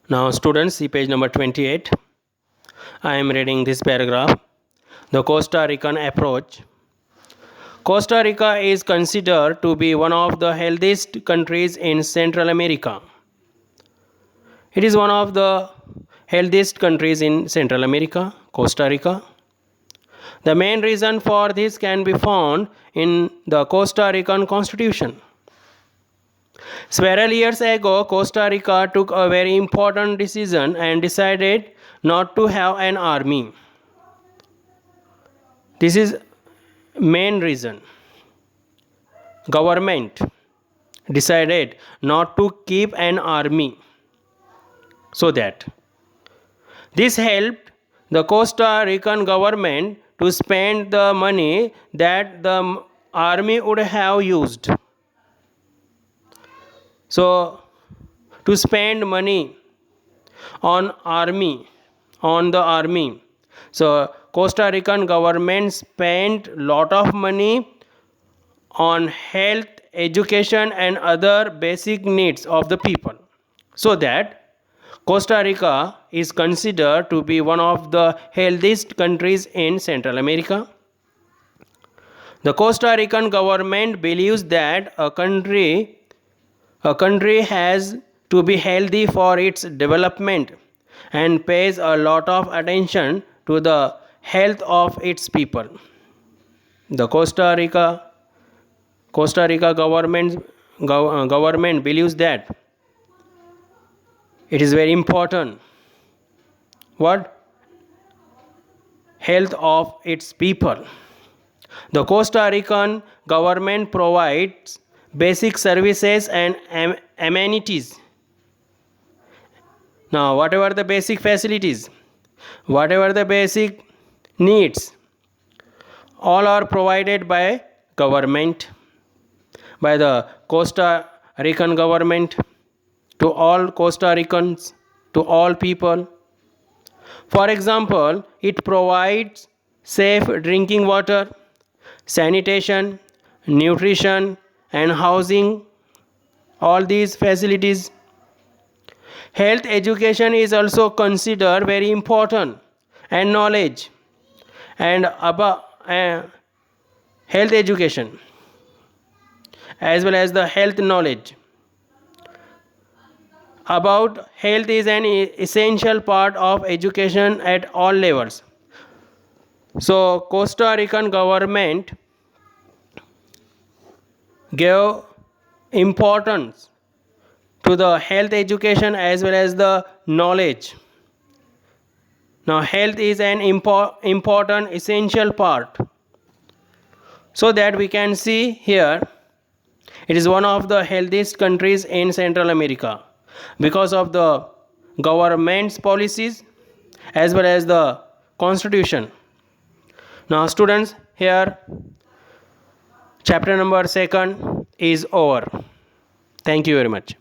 Now students, see page number 28. I am reading this paragraph. The Costa Rican approach. Costa Rica is considered to be one of the healthiest countries in Central America. It is one of the healthiest countries in Central America, Costa Rica. The main reason for this can be found in the Costa Rican Constitution. Several years ago, Costa Rica took a very important decision and decided not to have an army. This is main reason. Government decided not to keep an army, so that this helped the Costa Rican government to spend the money that the army would have used. So to spend money on the army, so Costa Rican government spent lot of money on health, education and other basic needs of the people, so that Costa Rica is considered to be one of the healthiest countries in Central America. The Costa Rican government believes that a country has to be healthy for its development and pays a lot of attention to the health of its people. The Costa Rica government believes that it is very important what health of its people. The Costa Rican government provides basic services and amenities. Now, whatever the basic facilities, whatever the basic needs, all are provided by government, by the Costa Rican government, to all Costa Ricans, to all people. For example, it provides safe drinking water, sanitation, nutrition and housing, all these facilities. Health education is also considered very important, and knowledge and about health education as well as the health knowledge about health is an essential part of education at all levels. So Costa Rican government gave importance to the health education as well as the knowledge. Now health is an important essential part, so that we can see here it is one of the healthiest countries in Central America because of the government's policies as well as the constitution. Now students, here chapter number 2 is over. Thank you very much.